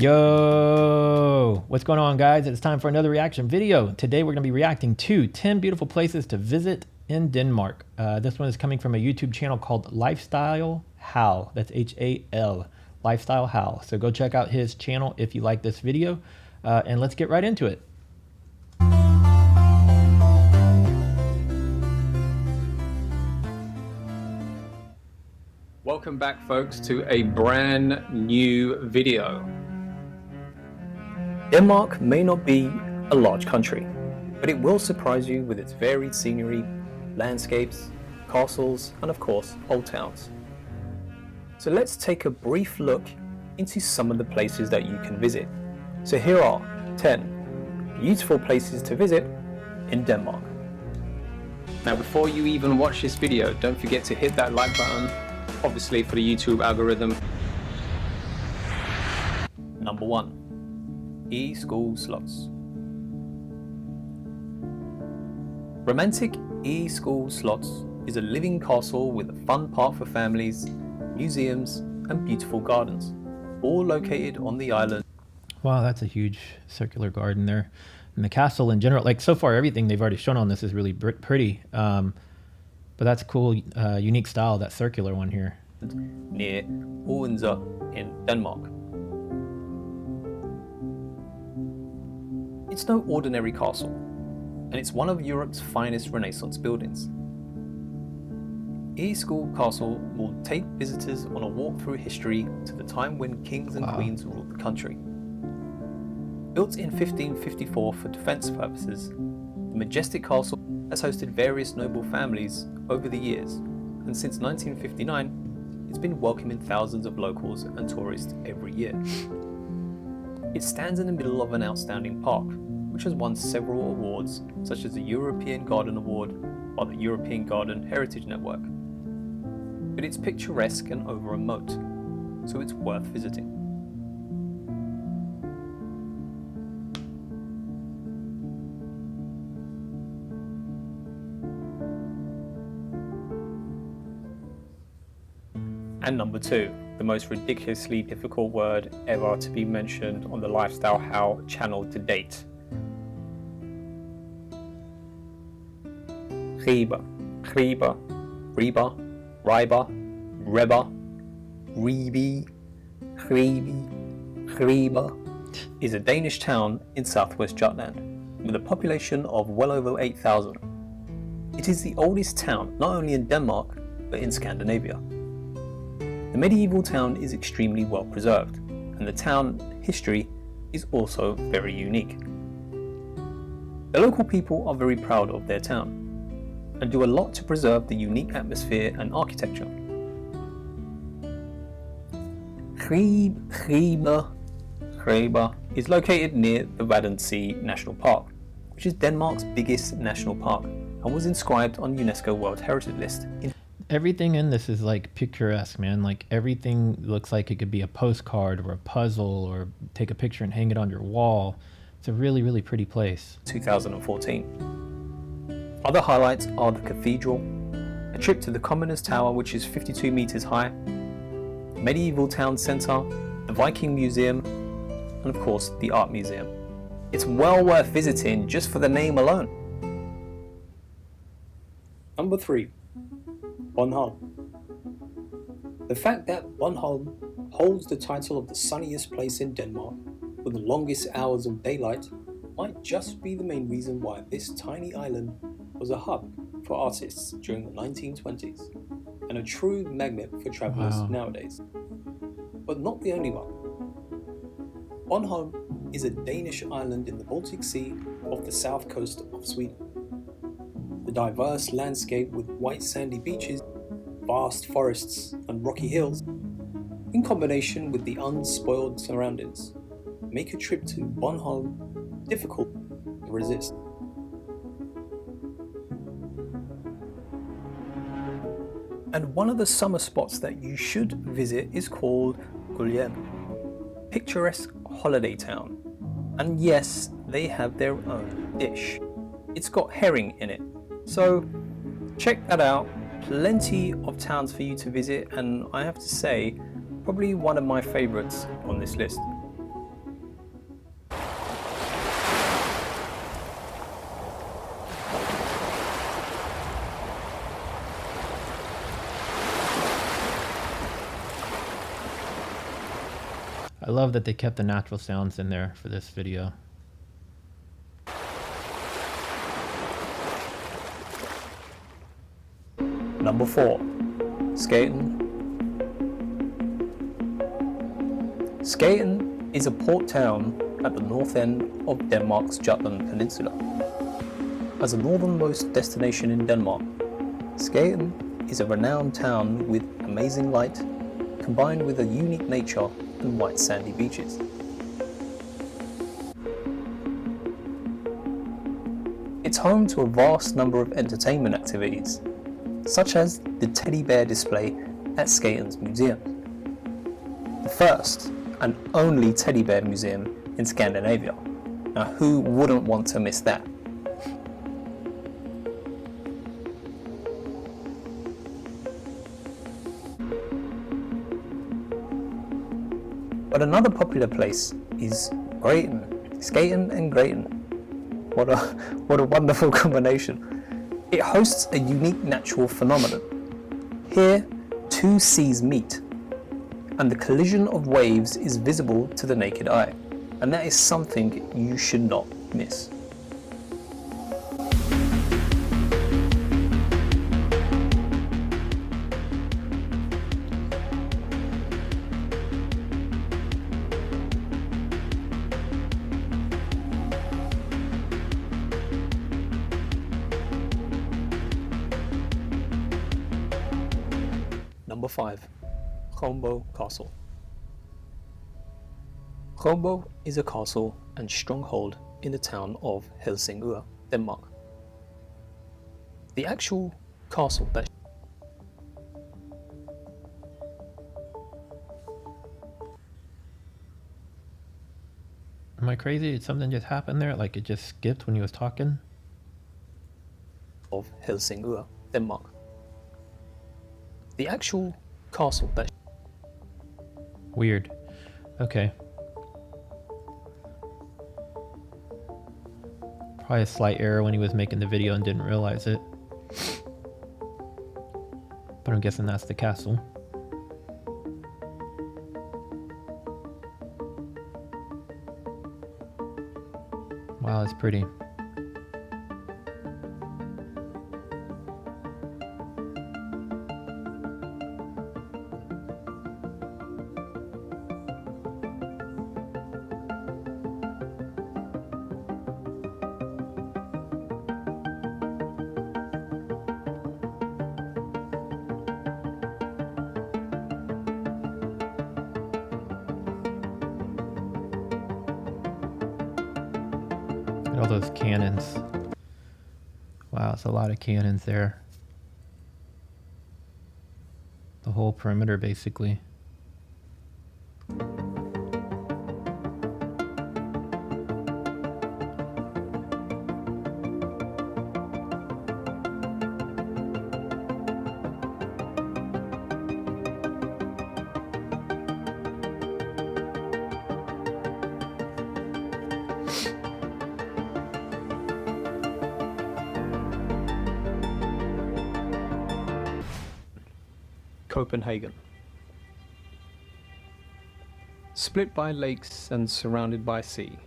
Yo, what's going on, guys? It's time for another reaction video. Today we're going to be reacting to 10 beautiful places to visit in Denmark. This one is coming from a YouTube channel called Lifestyle Hal. That's H-A-L, Lifestyle Hal. So go check out his channel if you like this video, and let's get right into it. Welcome back, folks, to a brand new video. Denmark may not be a large country, but it will surprise you with its varied scenery, landscapes, castles, and of course, old towns. So let's take a brief look into some of the places that you can visit. So here are 10 beautiful places to visit in Denmark. Now, before you even watch this video, don't forget to hit that like button, obviously for the YouTube algorithm. Number 1. E-School Slots. Romantic E-School Slots is a living castle with a fun park for families, museums, and beautiful gardens, all located on the island. Wow, that's a huge circular garden there. And the castle in general, like so far everything they've already shown on this is really pretty. But that's a cool, unique style, that circular one here. Near Odense in Denmark. It's no ordinary castle, and it's one of Europe's finest Renaissance buildings. E-School Castle will take visitors on a walk through history to the time when kings and queens ruled the country. Built in 1554 for defense purposes, the majestic castle has hosted various noble families over the years, and since 1959, it's been welcoming thousands of locals and tourists every year. It stands in the middle of an outstanding park, which has won several awards, such as the European Garden Award by the European Garden Heritage Network. But it's picturesque and over a moat, so it's worth visiting. And number 2, the most ridiculously difficult word ever to be mentioned on the Lifestyle Hal channel to date. Ribe, Ribe, Ribe, Ribe, Reba, Ribe, Ribe, Ribe is a Danish town in southwest Jutland with a population of well over 8,000. It is the oldest town not only in Denmark but in Scandinavia. The medieval town is extremely well preserved, and the town history is also very unique. The local people are very proud of their town and do a lot to preserve the unique atmosphere and architecture. Ribe is located near the Vadensee National Park, which is Denmark's biggest national park and was inscribed on UNESCO World Heritage List. Everything in this is like picturesque, man. Like everything looks like it could be a postcard or a puzzle, or take a picture and hang it on your wall. It's a really, really pretty place. 2014. Other highlights are the cathedral, a trip to the Commoners Tower, which is 52 meters high, the medieval town center, the Viking Museum, and of course the Art Museum. It's well worth visiting just for the name alone. Number 3. Bornholm. The fact that Bornholm holds the title of the sunniest place in Denmark with the longest hours of daylight might just be the main reason why this tiny island was a hub for artists during the 1920s and a true magnet for travelers nowadays. But not the only one. Bornholm is a Danish island in the Baltic Sea off the south coast of Sweden. The diverse landscape with white sandy beaches, vast forests and rocky hills, in combination with the unspoiled surroundings, make a trip to Bornholm difficult to resist. And one of the summer spots that you should visit is called Gulien, picturesque holiday town. And yes, they have their own dish. It's got herring in it. So check that out. Plenty of towns for you to visit, and I have to say, probably one of my favorites on this list. I love that they kept the natural sounds in there for this video. Number 4. Skagen. Skagen is a port town at the north end of Denmark's Jutland Peninsula. As a northernmost destination in Denmark, Skagen is a renowned town with amazing light, combined with a unique nature and white sandy beaches. It's home to a vast number of entertainment activities, such as the teddy bear display at Skagen's museum, the first and only teddy bear museum in Scandinavia. Now, who wouldn't want to miss that? But another popular place is Grayton. Skagen and Grayton. What a wonderful combination. It hosts a unique natural phenomenon. Here, two seas meet, and the collision of waves is visible to the naked eye, and that is something you should not miss. Number 5. Kronborg Castle. Kronborg is a castle and stronghold in the town of Helsingør, Denmark. The actual castle that Am I crazy? Did something just happen there? Like it just skipped when he was talking? of Helsingør, Denmark. The actual castle that Weird. Okay. Probably a slight error when he was making the video and didn't realize it. But I'm guessing that's the castle. Wow, it's pretty. Look at all those cannons. Wow, it's a lot of cannons there. The whole perimeter, basically. Copenhagen. Split by lakes and surrounded by sea,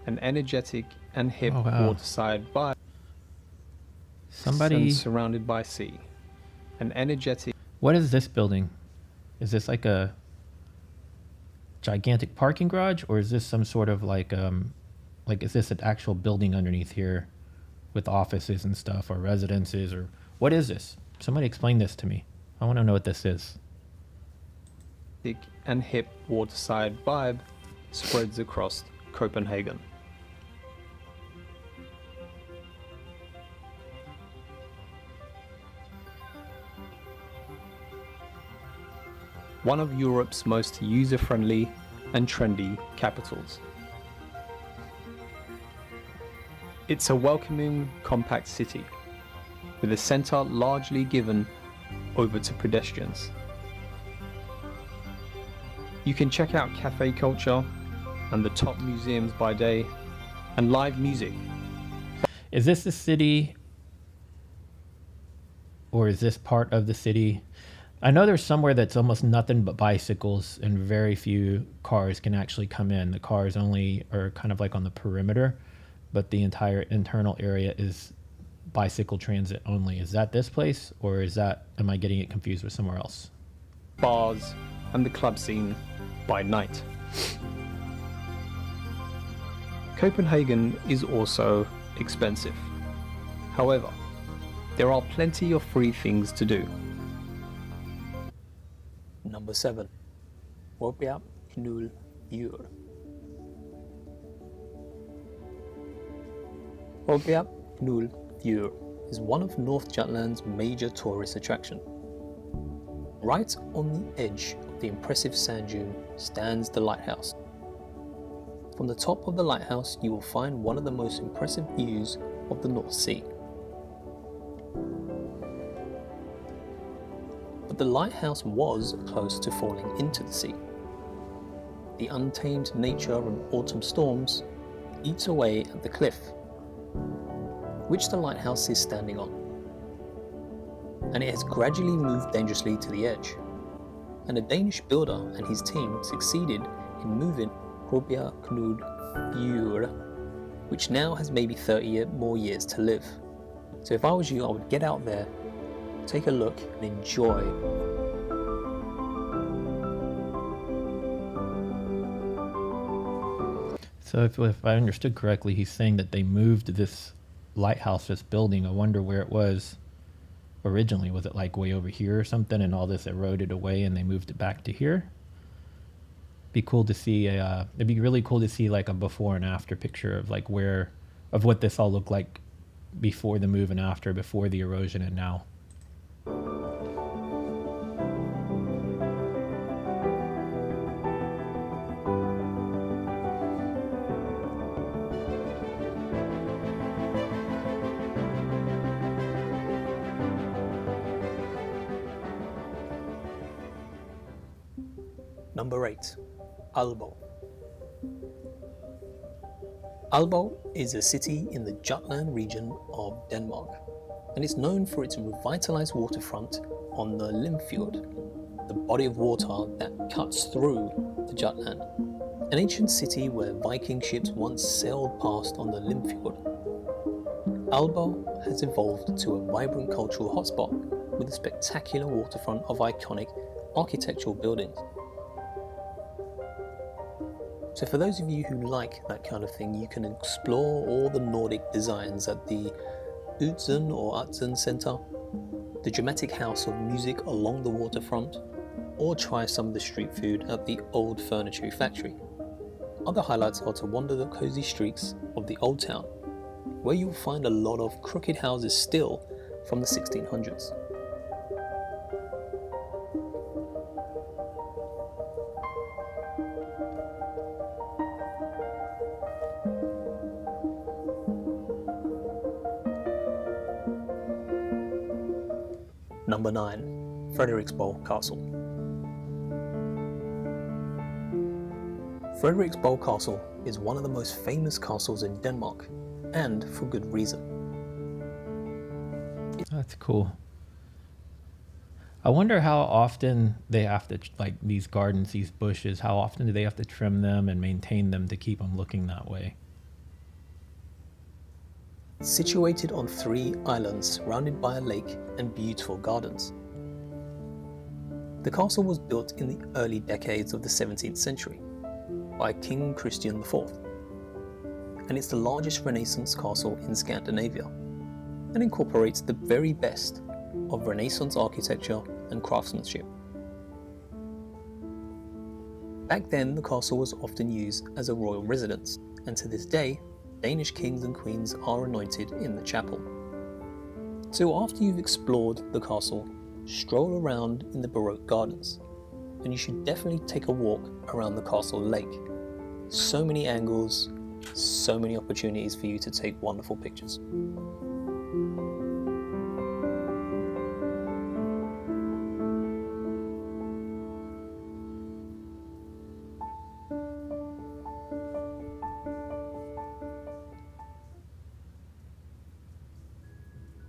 an energetic and hip Oh, wow. waterside by Somebody... and surrounded by sea, an energetic. What is this building? Is this like a gigantic parking garage, or is this some sort of like is this an actual building underneath here with offices and stuff, or residences, or what is this? Somebody explain this to me. I want to know what this is. And hip waterside vibe spreads across Copenhagen. One of Europe's most user-friendly and trendy capitals. It's a welcoming, compact city, with a centre largely given over to pedestrians. You can check out cafe culture and the top museums by day and live music. Is this the city, or is this part of the city? I know there's somewhere that's almost nothing but bicycles and very few cars can actually come in. The cars only are kind of like on the perimeter, but the entire internal area is bicycle transit only. Is that this place, or am I getting it confused with somewhere else? Bars, and the club scene by night. Copenhagen is also expensive. However, there are plenty of free things to do. Number 7. Råbjerg Knull Fyr. Råbjerg Knull Fyr is one of North Jutland's major tourist attractions. Right on the edge of the impressive sand dune stands the lighthouse. From the top of the lighthouse, you will find one of the most impressive views of the North Sea. But the lighthouse was close to falling into the sea. The untamed nature of autumn storms eats away at the cliff, which the lighthouse is standing on, and it has gradually moved dangerously to the edge. And a Danish builder and his team succeeded in moving Råbjerg Knull Fyr, which now has maybe 30 more years to live. So if I was you, I would get out there, take a look and enjoy. So if I understood correctly, he's saying that they moved this lighthouse, this building. I wonder where it was originally. Was it like way over here or something, and all this eroded away and they moved it back to here? Be cool to see it'd be really cool to see like a before and after picture of like what this all looked like before the move and after, before the erosion and now. Number 8. Aalborg. Aalborg is a city in the Jutland region of Denmark, and it's known for its revitalized waterfront on the Limfjord, the body of water that cuts through the Jutland, an ancient city where Viking ships once sailed past on the Limfjord. Aalborg has evolved to a vibrant cultural hotspot with a spectacular waterfront of iconic architectural buildings. So for those of you who like that kind of thing, you can explore all the Nordic designs at the Utzen or Utzen Center, the dramatic house of music along the waterfront, or try some of the street food at the Old Furniture Factory. Other highlights are to wander the cozy streets of the Old Town, where you will find a lot of crooked houses still from the 1600s. Number 9. Frederiksborg Castle. Frederiksborg Castle is one of the most famous castles in Denmark, and for good reason. That's cool. I wonder how often they have to, like these gardens, these bushes, how often do they have to trim them and maintain them to keep them looking that way? Situated on 3 islands surrounded by a lake and beautiful gardens. The castle was built in the early decades of the 17th century by King Christian IV, and it's the largest Renaissance castle in Scandinavia, and incorporates the very best of Renaissance architecture and craftsmanship. Back then, the castle was often used as a royal residence, and to this day, Danish kings and queens are anointed in the chapel. So after you've explored the castle, stroll around in the Baroque gardens, and you should definitely take a walk around the castle lake. So many angles, so many opportunities for you to take wonderful pictures.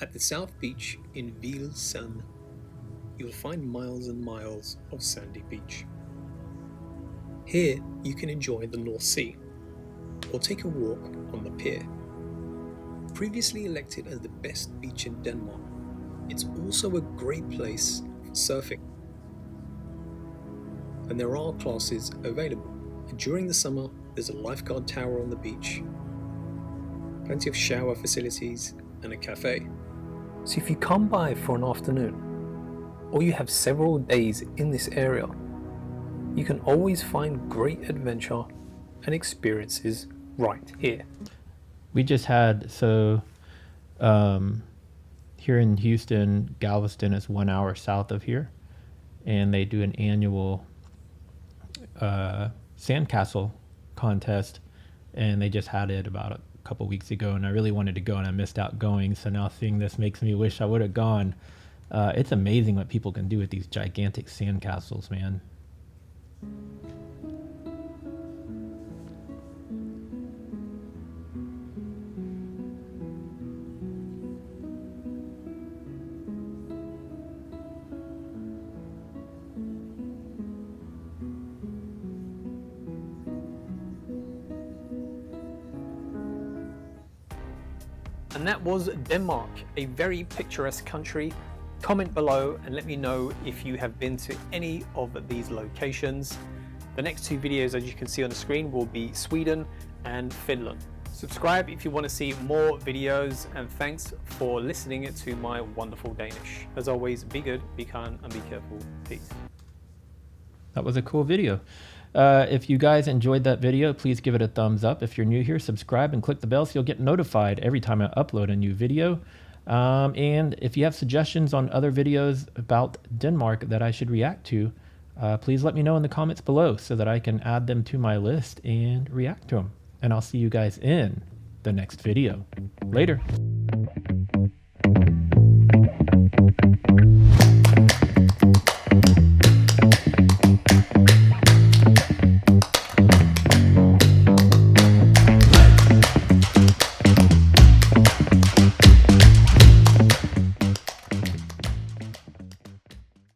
At the South Beach in Ville Seine, you'll find miles and miles of sandy beach. Here you can enjoy the North Sea or take a walk on the pier. Previously elected as the best beach in Denmark, it's also a great place for surfing. And there are classes available. And during the summer, there's a lifeguard tower on the beach, plenty of shower facilities, and a cafe. So if you come by for an afternoon, or you have several days in this area, you can always find great adventure and experiences right here. We just had, here in Houston, Galveston is 1 hour south of here, and they do an annual sandcastle contest, and they just had it about a couple weeks ago, and I really wanted to go and I missed out going, so now seeing this makes me wish I would have gone. It's amazing what people can do with these gigantic sandcastles, man. And that was Denmark, a very picturesque country. Comment below and let me know if you have been to any of these locations. The next two videos, as you can see on the screen, will be Sweden and Finland. Subscribe if you want to see more videos, and thanks for listening to my wonderful Danish. As always, be good, be kind, and be careful. Peace. That was a cool video. If you guys enjoyed that video, please give it a thumbs up. If you're new here, subscribe and click the bell so you'll get notified every time I upload a new video. And if you have suggestions on other videos about Denmark that I should react to, please let me know in the comments below so that I can add them to my list and react to them. And I'll see you guys in the next video. Later.